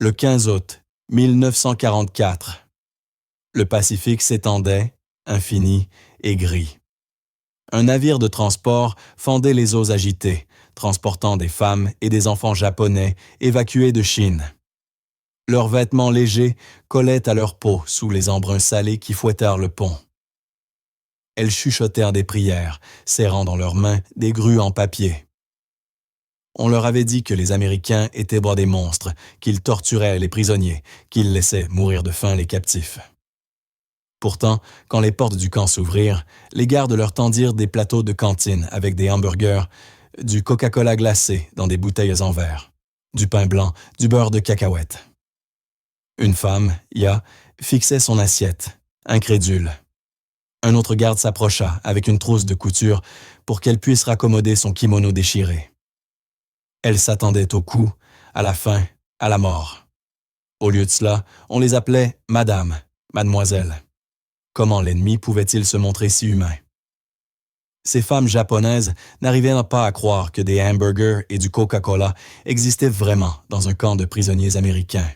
Le 15 août 1944, le Pacifique s'étendait, infini et gris. Un navire de transport fendait les eaux agitées, transportant des femmes et des enfants japonais évacués de Chine. Leurs vêtements légers collaient à leur peau sous les embruns salés qui fouettèrent le pont. Elles chuchotèrent des prières, serrant dans leurs mains des grues en papier. On leur avait dit que les Américains étaient bras des monstres, qu'ils torturaient les prisonniers, qu'ils laissaient mourir de faim les captifs. Pourtant, quand les portes du camp s'ouvrirent, les gardes leur tendirent des plateaux de cantine avec des hamburgers, du Coca-Cola glacé dans des bouteilles en verre, du pain blanc, du beurre de cacahuète. Une femme, Ya, fixait son assiette, incrédule. Un autre garde s'approcha avec une trousse de couture pour qu'elle puisse raccommoder son kimono déchiré. Elle s'attendait au coup, à la faim, à la mort. Au lieu de cela, on les appelait « Madame »,« Mademoiselle ». Comment l'ennemi pouvait-il se montrer si humain? Ces femmes japonaises n'arrivaient pas à croire que des hamburgers et du Coca-Cola existaient vraiment dans un camp de prisonniers américains.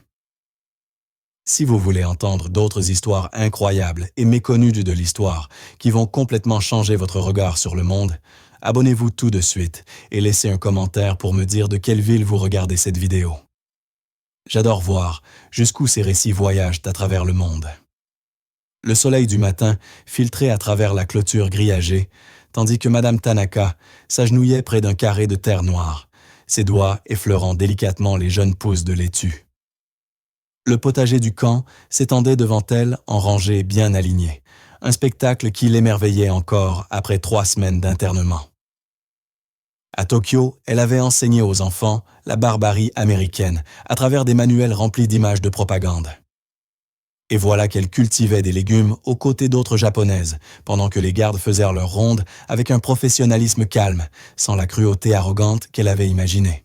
Si vous voulez entendre d'autres histoires incroyables et méconnues de l'histoire qui vont complètement changer votre regard sur le monde, abonnez-vous tout de suite et laissez un commentaire pour me dire de quelle ville vous regardez cette vidéo. J'adore voir jusqu'où ces récits voyagent à travers le monde. Le soleil du matin filtrait à travers la clôture grillagée, tandis que Madame Tanaka s'agenouillait près d'un carré de terre noire, ses doigts effleurant délicatement les jeunes pousses de laitue. Le potager du camp s'étendait devant elle en rangées bien alignées, un spectacle qui l'émerveillait encore après 3 semaines d'internement. À Tokyo, elle avait enseigné aux enfants la barbarie américaine à travers des manuels remplis d'images de propagande. Et voilà qu'elle cultivait des légumes aux côtés d'autres japonaises, pendant que les gardes faisaient leur ronde avec un professionnalisme calme, sans la cruauté arrogante qu'elle avait imaginée.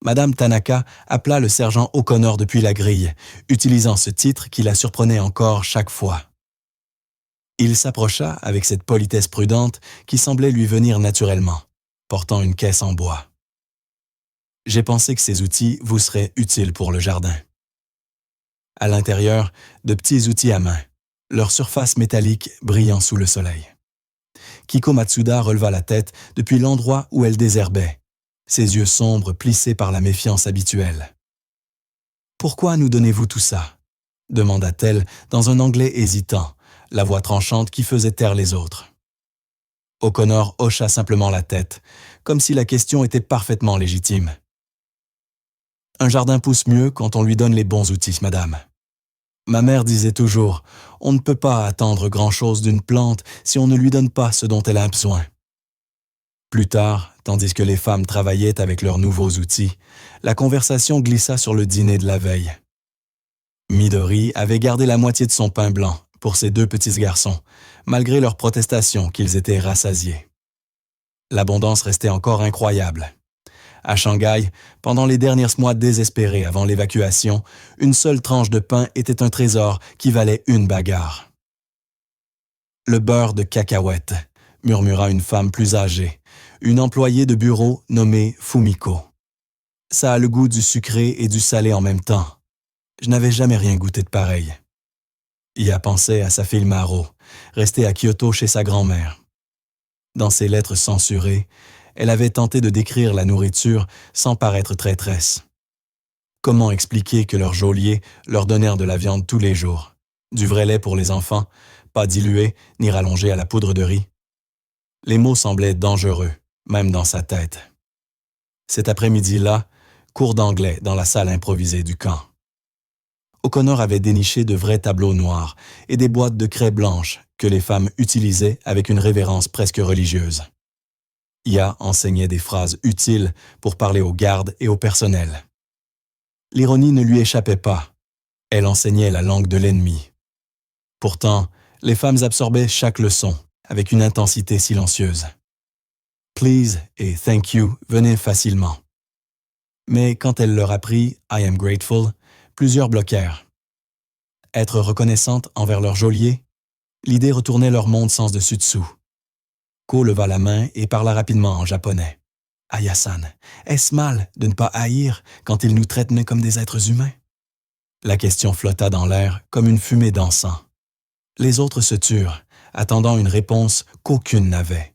Madame Tanaka appela le sergent O'Connor depuis la grille, utilisant ce titre qui la surprenait encore chaque fois. Il s'approcha avec cette politesse prudente qui semblait lui venir naturellement, portant une caisse en bois. « J'ai pensé que ces outils vous seraient utiles pour le jardin. » À l'intérieur, de petits outils à main, leur surface métallique brillant sous le soleil. Kiko Matsuda releva la tête depuis l'endroit où elle désherbait, ses yeux sombres plissés par la méfiance habituelle. « Pourquoi nous donnez-vous tout ça ?» demanda-t-elle dans un anglais hésitant, la voix tranchante qui faisait taire les autres. O'Connor hocha simplement la tête, comme si la question était parfaitement légitime. « Un jardin pousse mieux quand on lui donne les bons outils, madame. Ma mère disait toujours, on ne peut pas attendre grand-chose d'une plante si on ne lui donne pas ce dont elle a besoin. » Plus tard, tandis que les femmes travaillaient avec leurs nouveaux outils, la conversation glissa sur le dîner de la veille. Midori avait gardé la moitié de son pain blanc pour ses 2 petits garçons, malgré leurs protestations qu'ils étaient rassasiés. L'abondance restait encore incroyable. À Shanghai, pendant les derniers mois désespérés avant l'évacuation, une seule tranche de pain était un trésor qui valait une bagarre. « Le beurre de cacahuète », murmura une femme plus âgée, une employée de bureau nommée Fumiko. « Ça a le goût du sucré et du salé en même temps. Je n'avais jamais rien goûté de pareil. » Ya pensait à sa fille Maro, restée à Kyoto chez sa grand-mère. Dans ses lettres censurées, elle avait tenté de décrire la nourriture sans paraître traîtresse. Comment expliquer que leurs geôliers leur donnèrent de la viande tous les jours, du vrai lait pour les enfants, pas dilué ni rallongé à la poudre de riz? Les mots semblaient dangereux, même dans sa tête. Cet après-midi-là, cours d'anglais dans la salle improvisée du camp. O'Connor avait déniché de vrais tableaux noirs et des boîtes de craie blanches que les femmes utilisaient avec une révérence presque religieuse. Ya enseignait des phrases utiles pour parler aux gardes et au personnel. L'ironie ne lui échappait pas. Elle enseignait la langue de l'ennemi. Pourtant, les femmes absorbaient chaque leçon avec une intensité silencieuse. « Please » et « Thank you » venaient facilement. Mais quand elle leur apprit « I am grateful », plusieurs bloquèrent. Être reconnaissante envers leur geôlier, l'idée retournait leur monde sens dessus dessous. Ko leva la main et parla rapidement en japonais. Aya-san, est-ce mal de ne pas haïr quand ils nous traitent comme des êtres humains? La question flotta dans l'air comme une fumée d'encens. Les autres se turent, attendant une réponse qu'aucune n'avait.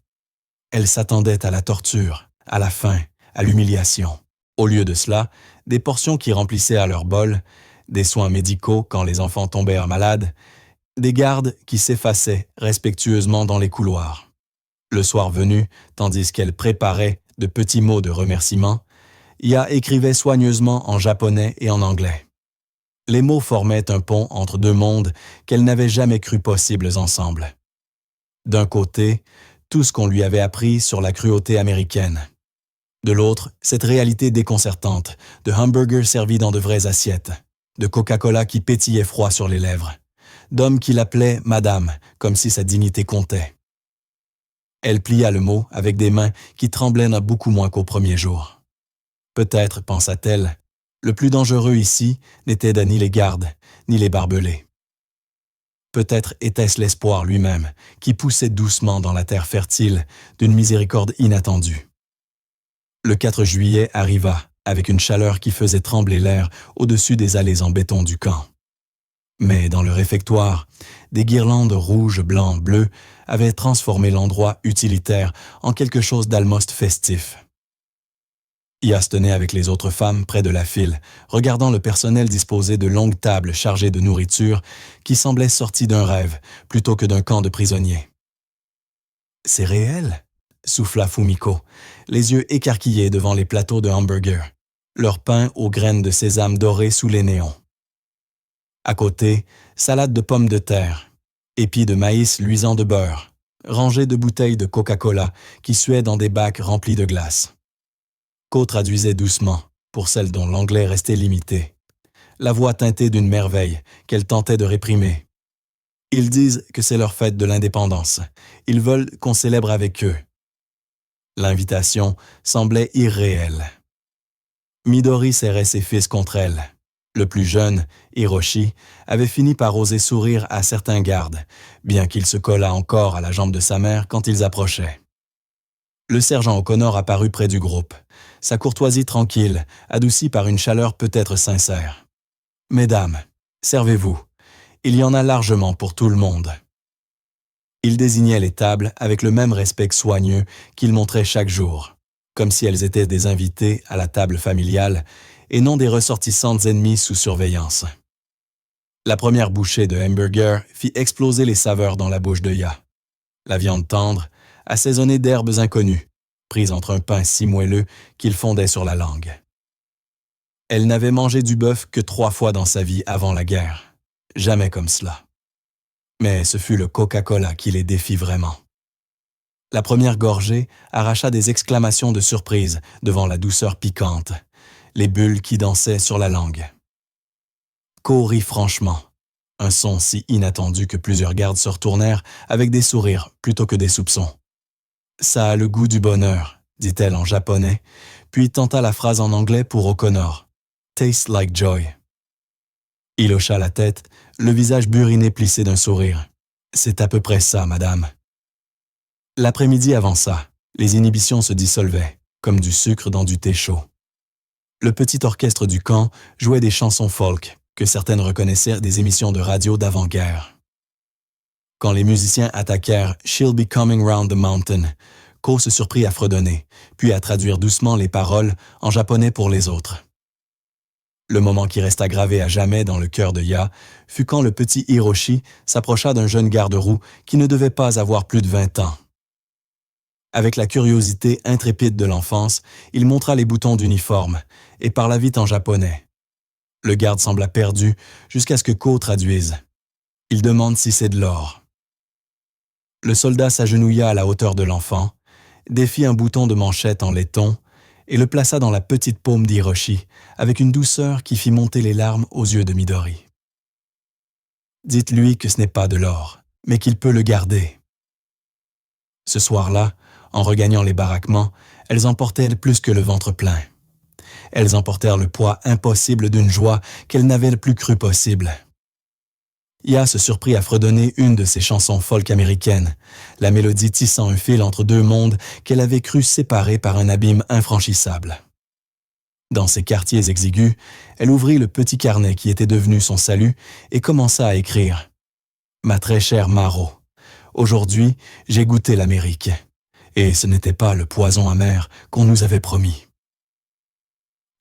Elles s'attendaient à la torture, à la faim, à l'humiliation. Au lieu de cela, des portions qui remplissaient à leur bol, des soins médicaux quand les enfants tombèrent malades, des gardes qui s'effaçaient respectueusement dans les couloirs. Le soir venu, tandis qu'elle préparait de petits mots de remerciement, Ya écrivait soigneusement en japonais et en anglais. Les mots formaient un pont entre deux mondes qu'elle n'avait jamais cru possibles ensemble. D'un côté, tout ce qu'on lui avait appris sur la cruauté américaine. De l'autre, cette réalité déconcertante de hamburgers servis dans de vraies assiettes, de Coca-Cola qui pétillait froid sur les lèvres, d'hommes qui l'appelaient « Madame » comme si sa dignité comptait. Elle plia le mot avec des mains qui tremblaient beaucoup moins qu'au premier jour. Peut-être, pensa-t-elle, le plus dangereux ici n'était ni les gardes, ni les barbelés. Peut-être était-ce l'espoir lui-même qui poussait doucement dans la terre fertile d'une miséricorde inattendue. Le 4 juillet arriva avec une chaleur qui faisait trembler l'air au-dessus des allées en béton du camp. Mais dans le réfectoire, des guirlandes rouges, blancs, bleues avaient transformé l'endroit utilitaire en quelque chose d'almost festif. Ya se tenait avec les autres femmes près de la file, regardant le personnel disposer de longues tables chargées de nourriture qui semblaient sorties d'un rêve plutôt que d'un camp de prisonniers. « C'est réel ?» souffla Fumiko, les yeux écarquillés devant les plateaux de hamburgers, leur pain aux graines de sésame dorées sous les néons. À côté, salade de pommes de terre, épis de maïs luisant de beurre, rangées de bouteilles de Coca-Cola qui suaient dans des bacs remplis de glace. Co traduisait doucement, pour celle dont l'anglais restait limité, la voix teintée d'une merveille qu'elle tentait de réprimer. Ils disent que c'est leur fête de l'indépendance. Ils veulent qu'on célèbre avec eux. L'invitation semblait irréelle. Midori serrait ses fils contre elle. Le plus jeune, Hiroshi, avait fini par oser sourire à certains gardes, bien qu'il se collât encore à la jambe de sa mère quand ils approchaient. Le sergent O'Connor apparut près du groupe, sa courtoisie tranquille, adoucie par une chaleur peut-être sincère. « Mesdames, servez-vous. Il y en a largement pour tout le monde. » Il désignait les tables avec le même respect soigneux qu'il montrait chaque jour, comme si elles étaient des invités à la table familiale et non des ressortissantes ennemies sous surveillance. La première bouchée de hamburger fit exploser les saveurs dans la bouche de Ya. La viande tendre, assaisonnée d'herbes inconnues, prise entre un pain si moelleux qu'il fondait sur la langue. Elle n'avait mangé du bœuf que 3 fois dans sa vie avant la guerre. Jamais comme cela. Mais ce fut le Coca-Cola qui les défit vraiment. La première gorgée arracha des exclamations de surprise devant la douceur piquante, les bulles qui dansaient sur la langue. Co rit franchement, un son si inattendu que plusieurs gardes se retournèrent avec des sourires plutôt que des soupçons. « Ça a le goût du bonheur », dit-elle en japonais, puis tenta la phrase en anglais pour O'Connor. « Tastes like joy ». Il hocha la tête, le visage buriné plissé d'un sourire. « C'est à peu près ça, madame. » L'après-midi avança, les inhibitions se dissolvaient, comme du sucre dans du thé chaud. Le petit orchestre du camp jouait des chansons folk, que certaines reconnaissaient des émissions de radio d'avant-guerre. Quand les musiciens attaquèrent « She'll be coming round the mountain », Co se surprit à fredonner, puis à traduire doucement les paroles en japonais pour les autres. Le moment qui resta gravé à jamais dans le cœur de Ya fut quand le petit Hiroshi s'approcha d'un jeune garde-roue qui ne devait pas avoir plus de 20 ans. Avec la curiosité intrépide de l'enfance, il montra les boutons d'uniforme et parla vite en japonais. Le garde sembla perdu jusqu'à ce que Co traduise. Il demande si c'est de l'or. Le soldat s'agenouilla à la hauteur de l'enfant, défit un bouton de manchette en laiton et le plaça dans la petite paume d'Hiroshi avec une douceur qui fit monter les larmes aux yeux de Midori. « Dites-lui que ce n'est pas de l'or, mais qu'il peut le garder. » Ce soir-là, en regagnant les baraquements, elles emportèrent plus que le ventre plein. Elles emportèrent le poids impossible d'une joie qu'elles n'avaient plus cru possible. Ya se surprit à fredonner une de ses chansons folk américaines, la mélodie tissant un fil entre deux mondes qu'elle avait cru séparés par un abîme infranchissable. Dans ses quartiers exigus, elle ouvrit le petit carnet qui était devenu son salut et commença à écrire. « Ma très chère Maro, aujourd'hui, j'ai goûté l'Amérique, et ce n'était pas le poison amer qu'on nous avait promis. »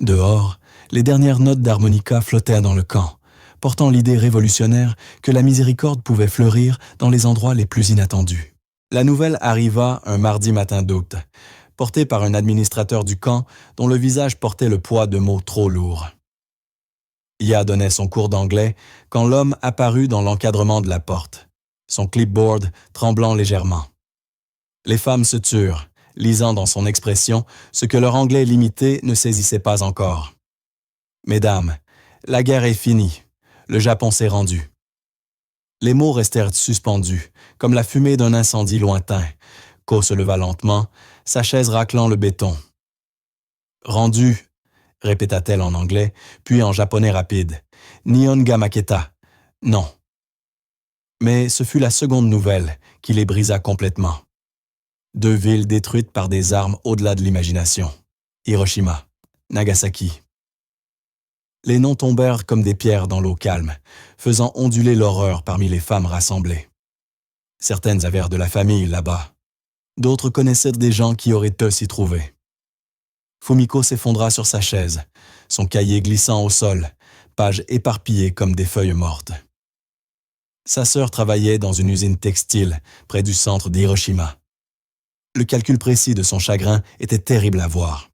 Dehors, les dernières notes d'harmonica flottèrent dans le camp, portant l'idée révolutionnaire que la miséricorde pouvait fleurir dans les endroits les plus inattendus. La nouvelle arriva un mardi matin d'août, portée par un administrateur du camp dont le visage portait le poids de mots trop lourds. Ya donnait son cours d'anglais quand l'homme apparut dans l'encadrement de la porte, son clipboard tremblant légèrement. Les femmes se turent, lisant dans son expression ce que leur anglais limité ne saisissait pas encore. « Mesdames, la guerre est finie. Le Japon s'est rendu. » Les mots restèrent suspendus, comme la fumée d'un incendie lointain. Ko se leva lentement, sa chaise raclant le béton. « Rendu », répéta-t-elle en anglais, puis en japonais rapide. « Nihon ga maketa. Non. » Mais ce fut la seconde nouvelle qui les brisa complètement. 2 villes détruites par des armes au-delà de l'imagination. Hiroshima, Nagasaki. Les noms tombèrent comme des pierres dans l'eau calme, faisant onduler l'horreur parmi les femmes rassemblées. Certaines avaient de la famille là-bas. D'autres connaissaient des gens qui auraient pu s'y trouver. Fumiko s'effondra sur sa chaise, son cahier glissant au sol, pages éparpillées comme des feuilles mortes. Sa sœur travaillait dans une usine textile près du centre d'Hiroshima. Le calcul précis de son chagrin était terrible à voir.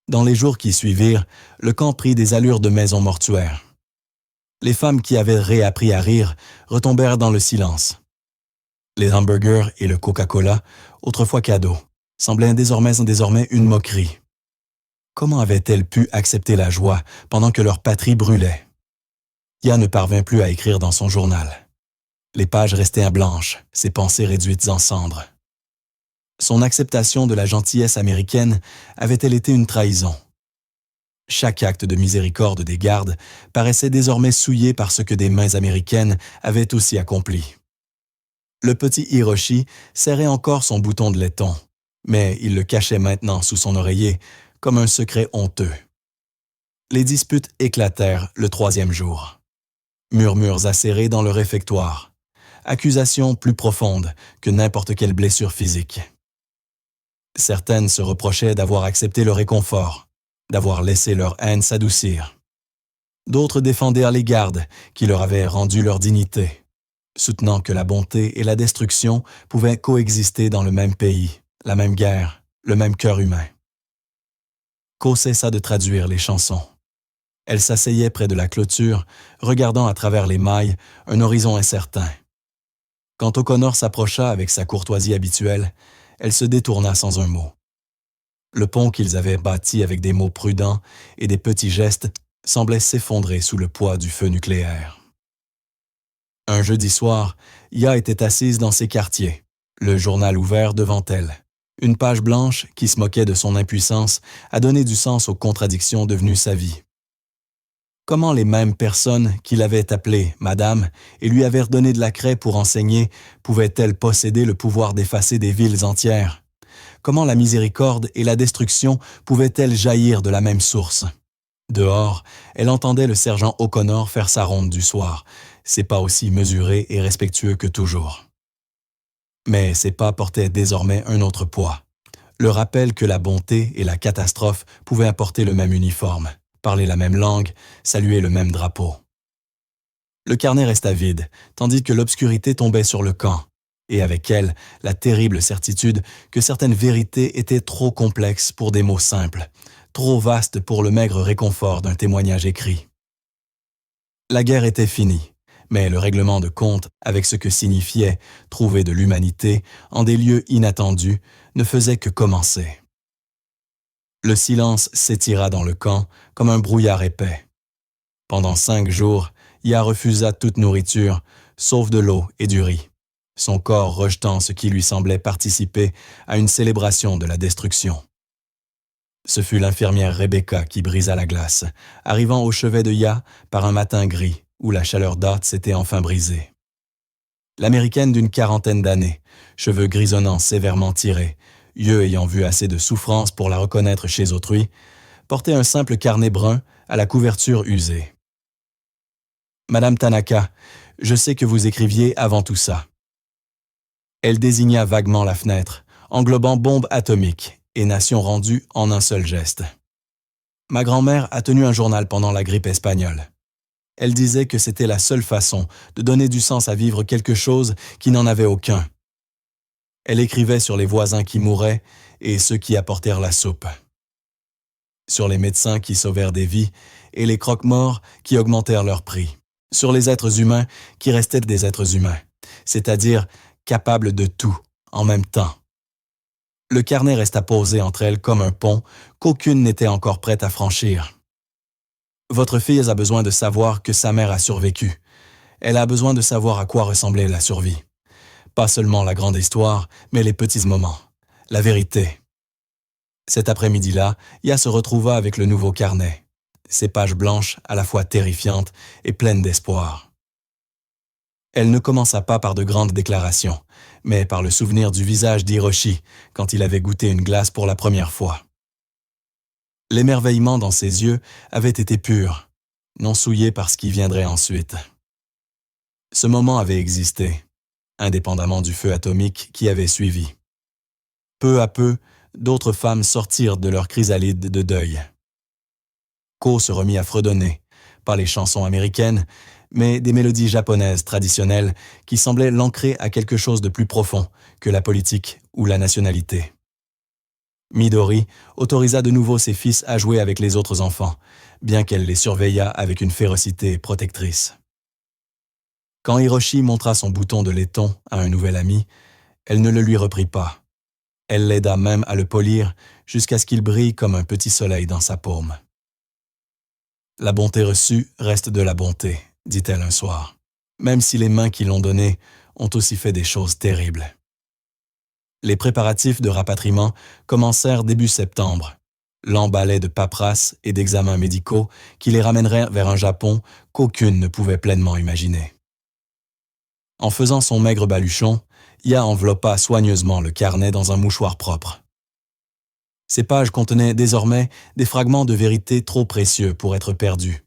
Dans les jours qui suivirent, le camp prit des allures de maison mortuaire. Les femmes qui avaient réappris à rire retombèrent dans le silence. Les hamburgers et le Coca-Cola, autrefois cadeaux, semblaient désormais une moquerie. Comment avaient-elles pu accepter la joie pendant que leur patrie brûlait? Ya ne parvint plus à écrire dans son journal. Les pages restaient blanches, ses pensées réduites en cendres. Son acceptation de la gentillesse américaine avait-elle été une trahison? Chaque acte de miséricorde des gardes paraissait désormais souillé par ce que des mains américaines avaient aussi accompli. Le petit Hiroshi serrait encore son bouton de laiton, mais il le cachait maintenant sous son oreiller comme un secret honteux. Les disputes éclatèrent le 3e jour. Murmures acérés dans le réfectoire. Accusations plus profondes que n'importe quelle blessure physique. Certaines se reprochaient d'avoir accepté le réconfort, d'avoir laissé leur haine s'adoucir. D'autres défendirent les gardes qui leur avaient rendu leur dignité, soutenant que la bonté et la destruction pouvaient coexister dans le même pays, la même guerre, le même cœur humain. Ko cessa de traduire les chansons. Elle s'asseyait près de la clôture, regardant à travers les mailles un horizon incertain. Quand O'Connor s'approcha avec sa courtoisie habituelle, elle se détourna sans un mot. Le pont qu'ils avaient bâti avec des mots prudents et des petits gestes semblait s'effondrer sous le poids du feu nucléaire. Un jeudi soir, Ya était assise dans ses quartiers, le journal ouvert devant elle. Une page blanche qui se moquait de son impuissance a donné du sens aux contradictions devenues sa vie. Comment les mêmes personnes qui l'avaient appelée « Madame » et lui avaient redonné de la craie pour enseigner pouvaient-elles posséder le pouvoir d'effacer des villes entières? Comment la miséricorde et la destruction pouvaient-elles jaillir de la même source? Dehors, elle entendait le sergent O'Connor faire sa ronde du soir, ses pas aussi mesurés et respectueux que toujours. Mais ses pas portaient désormais un autre poids, le rappel que la bonté et la catastrophe pouvaient apporter le même uniforme, parler la même langue, saluer le même drapeau. Le carnet resta vide, tandis que l'obscurité tombait sur le camp, et avec elle, la terrible certitude que certaines vérités étaient trop complexes pour des mots simples, trop vastes pour le maigre réconfort d'un témoignage écrit. La guerre était finie, mais le règlement de compte avec ce que signifiait trouver de l'humanité en des lieux inattendus ne faisait que commencer. Le silence s'étira dans le camp comme un brouillard épais. Pendant 5 jours, Ya refusa toute nourriture, sauf de l'eau et du riz, son corps rejetant ce qui lui semblait participer à une célébration de la destruction. Ce fut l'infirmière Rebecca qui brisa la glace, arrivant au chevet de Ya par un matin gris, où la chaleur d'Art s'était enfin brisée. L'Américaine d'une quarantaine d'années, cheveux grisonnants sévèrement tirés, yeux ayant vu assez de souffrance pour la reconnaître chez autrui, portait un simple carnet brun à la couverture usée. « Madame Tanaka, je sais que vous écriviez avant tout ça. » Elle désigna vaguement la fenêtre, englobant bombe atomique et nation rendue en un seul geste. Ma grand-mère a tenu un journal pendant la grippe espagnole. Elle disait que c'était la seule façon de donner du sens à vivre quelque chose qui n'en avait aucun. Elle écrivait sur les voisins qui mouraient et ceux qui apportèrent la soupe. Sur les médecins qui sauvèrent des vies et les croque-morts qui augmentèrent leur prix. Sur les êtres humains qui restaient des êtres humains, c'est-à-dire capables de tout, en même temps. Le carnet resta posé entre elles comme un pont qu'aucune n'était encore prête à franchir. Votre fille a besoin de savoir que sa mère a survécu. Elle a besoin de savoir à quoi ressemblait la survie. Pas seulement la grande histoire, mais les petits moments. La vérité. Cet après-midi-là, Ya se retrouva avec le nouveau carnet. Ses pages blanches, à la fois terrifiantes et pleines d'espoir. Elle ne commença pas par de grandes déclarations, mais par le souvenir du visage d'Hiroshi quand il avait goûté une glace pour la première fois. L'émerveillement dans ses yeux avait été pur, non souillé par ce qui viendrait ensuite. Ce moment avait existé, indépendamment du feu atomique qui avait suivi. Peu à peu, d'autres femmes sortirent de leur chrysalide de deuil. Ko se remit à fredonner, pas les chansons américaines, mais des mélodies japonaises traditionnelles qui semblaient l'ancrer à quelque chose de plus profond que la politique ou la nationalité. Midori autorisa de nouveau ses fils à jouer avec les autres enfants, bien qu'elle les surveillât avec une férocité protectrice. Quand Hiroshi montra son bouton de laiton à un nouvel ami, elle ne le lui reprit pas. Elle l'aida même à le polir jusqu'à ce qu'il brille comme un petit soleil dans sa paume. « La bonté reçue reste de la bonté », dit-elle un soir, même si les mains qui l'ont donnée ont aussi fait des choses terribles. Les préparatifs de rapatriement commencèrent début septembre. L'emballaient de paperasses et d'examens médicaux qui les ramèneraient vers un Japon qu'aucune ne pouvait pleinement imaginer. En faisant son maigre baluchon, Ya enveloppa soigneusement le carnet dans un mouchoir propre. Ces pages contenaient désormais des fragments de vérité trop précieux pour être perdus.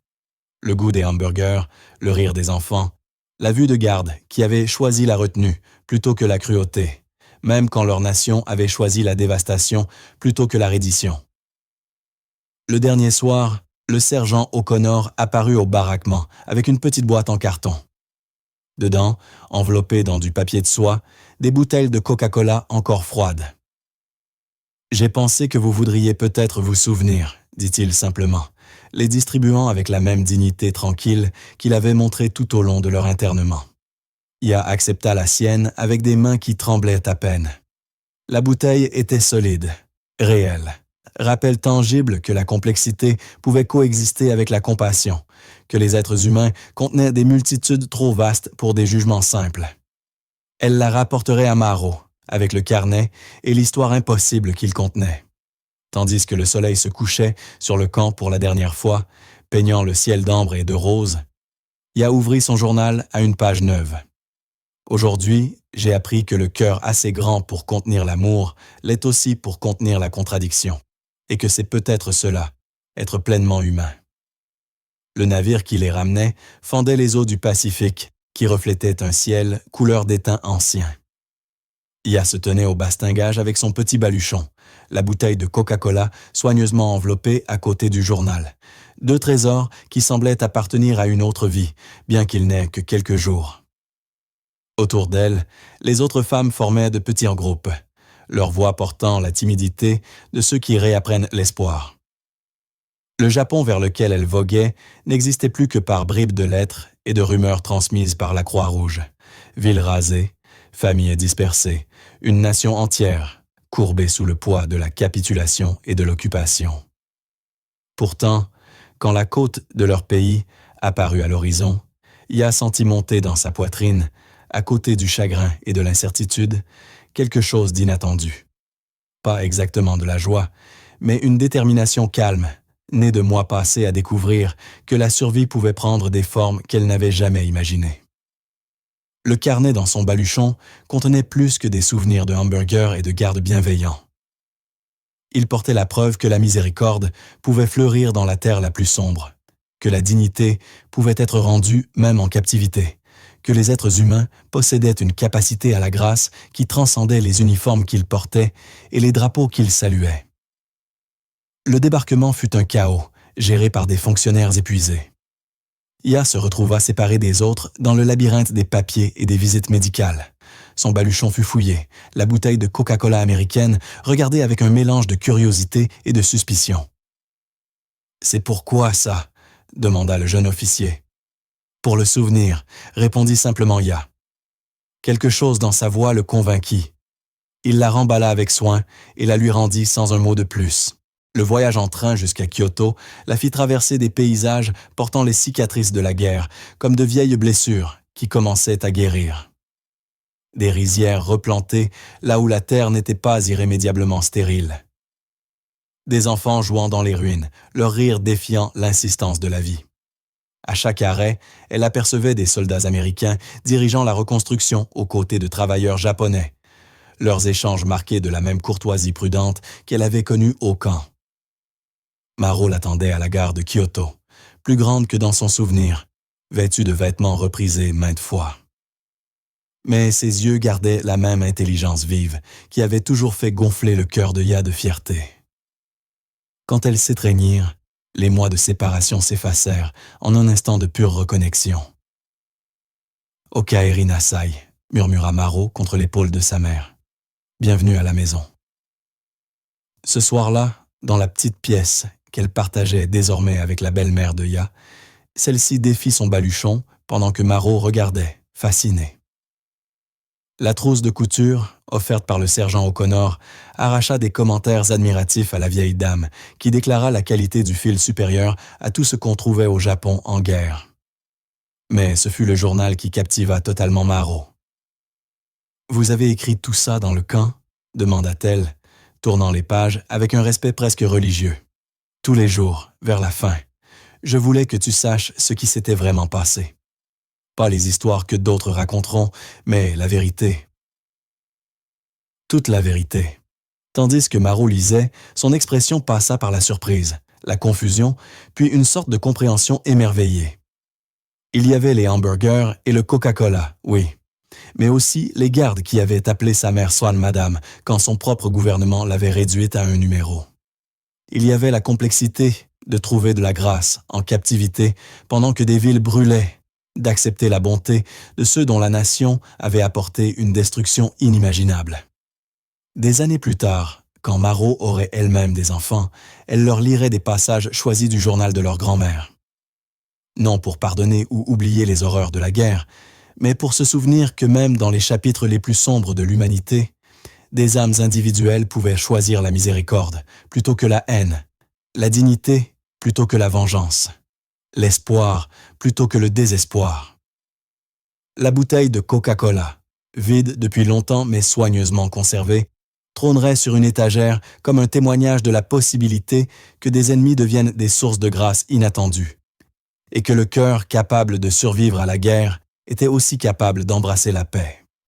Le goût des hamburgers, le rire des enfants, la vue de garde qui avait choisi la retenue plutôt que la cruauté, même quand leur nation avait choisi la dévastation plutôt que la reddition. Le dernier soir, le sergent O'Connor apparut au baraquement avec une petite boîte en carton. Dedans, enveloppées dans du papier de soie, des bouteilles de Coca-Cola encore froides. « J'ai pensé que vous voudriez peut-être vous souvenir, » dit-il simplement, les distribuant avec la même dignité tranquille qu'il avait montrée tout au long de leur internement. Ya accepta la sienne avec des mains qui tremblaient à peine. La bouteille était solide, réelle, rappel tangible que la complexité pouvait coexister avec la compassion, que les êtres humains contenaient des multitudes trop vastes pour des jugements simples. Elle la rapporterait à Maro, avec le carnet et l'histoire impossible qu'il contenait. Tandis que le soleil se couchait sur le camp pour la dernière fois, peignant le ciel d'ambre et de rose, Ya ouvrit son journal à une page neuve. Aujourd'hui, j'ai appris que le cœur assez grand pour contenir l'amour l'est aussi pour contenir la contradiction, et que c'est peut-être cela, être pleinement humain. Le navire qui les ramenait fendait les eaux du Pacifique, qui reflétaient un ciel couleur d'étain ancien. Ya se tenait au bastingage avec son petit baluchon, la bouteille de Coca-Cola soigneusement enveloppée à côté du journal. Deux trésors qui semblaient appartenir à une autre vie, bien qu'il n'ait que quelques jours. Autour d'elle, les autres femmes formaient de petits groupes, leur voix portant la timidité de ceux qui réapprennent l'espoir. Le Japon vers lequel elle voguait n'existait plus que par bribes de lettres et de rumeurs transmises par la Croix-Rouge. Ville rasée, familles dispersées, une nation entière, courbée sous le poids de la capitulation et de l'occupation. Pourtant, quand la côte de leur pays apparut à l'horizon, Ya sentit monter dans sa poitrine, à côté du chagrin et de l'incertitude, quelque chose d'inattendu. Pas exactement de la joie, mais une détermination calme, née de mois passés à découvrir que la survie pouvait prendre des formes qu'elle n'avait jamais imaginées. Le carnet dans son baluchon contenait plus que des souvenirs de hamburgers et de gardes bienveillants. Il portait la preuve que la miséricorde pouvait fleurir dans la terre la plus sombre, que la dignité pouvait être rendue même en captivité, que les êtres humains possédaient une capacité à la grâce qui transcendait les uniformes qu'ils portaient et les drapeaux qu'ils saluaient. Le débarquement fut un chaos, géré par des fonctionnaires épuisés. Ya se retrouva séparé des autres dans le labyrinthe des papiers et des visites médicales. Son baluchon fut fouillé, la bouteille de Coca-Cola américaine regardée avec un mélange de curiosité et de suspicion. « C'est pourquoi ça ?» demanda le jeune officier. « Pour le souvenir », répondit simplement Ya. Quelque chose dans sa voix le convainquit. Il la remballa avec soin et la lui rendit sans un mot de plus. Le voyage en train jusqu'à Kyoto la fit traverser des paysages portant les cicatrices de la guerre, comme de vieilles blessures qui commençaient à guérir. Des rizières replantées là où la terre n'était pas irrémédiablement stérile. Des enfants jouant dans les ruines, leur rire défiant l'insistance de la vie. À chaque arrêt, elle apercevait des soldats américains dirigeant la reconstruction aux côtés de travailleurs japonais, leurs échanges marqués de la même courtoisie prudente qu'elle avait connue au camp. Maro l'attendait à la gare de Kyoto, plus grande que dans son souvenir, vêtue de vêtements reprisés maintes fois. Mais ses yeux gardaient la même intelligence vive qui avait toujours fait gonfler le cœur de Ya de fierté. Quand elles s'étreignirent, les mois de séparation s'effacèrent en un instant de pure reconnexion. « Okaeri Nasai » murmura Maro contre l'épaule de sa mère. « Bienvenue à la maison. » Ce soir-là, dans la petite pièce qu'elle partageait désormais avec la belle-mère de Ya, celle-ci défit son baluchon pendant que Maro regardait, fasciné. La trousse de couture, offerte par le sergent O'Connor, arracha des commentaires admiratifs à la vieille dame, qui déclara la qualité du fil supérieur à tout ce qu'on trouvait au Japon en guerre. Mais ce fut le journal qui captiva totalement Maro. « Vous avez écrit tout ça dans le camp ?» demanda-t-elle, tournant les pages avec un respect presque religieux. « Tous les jours, vers la fin, je voulais que tu saches ce qui s'était vraiment passé. Pas les histoires que d'autres raconteront, mais la vérité. » Toute la vérité. Tandis que Maro lisait, son expression passa par la surprise, la confusion, puis une sorte de compréhension émerveillée. Il y avait les hamburgers et le Coca-Cola, oui, mais aussi les gardes qui avaient appelé sa mère Swan Madame quand son propre gouvernement l'avait réduite à un numéro. Il y avait la complexité de trouver de la grâce en captivité pendant que des villes brûlaient, d'accepter la bonté de ceux dont la nation avait apporté une destruction inimaginable. Des années plus tard, quand Maro aurait elle-même des enfants, elle leur lirait des passages choisis du journal de leur grand-mère. Non pour pardonner ou oublier les horreurs de la guerre, mais pour se souvenir que même dans les chapitres les plus sombres de l'humanité, des âmes individuelles pouvaient choisir la miséricorde plutôt que la haine, la dignité plutôt que la vengeance, l'espoir plutôt que le désespoir. La bouteille de Coca-Cola, vide depuis longtemps mais soigneusement conservée, trônerait sur une étagère comme un témoignage de la possibilité que des ennemis deviennent des sources de grâce inattendues, et que le cœur capable de survivre à la guerre était aussi capable d'embrasser la paix.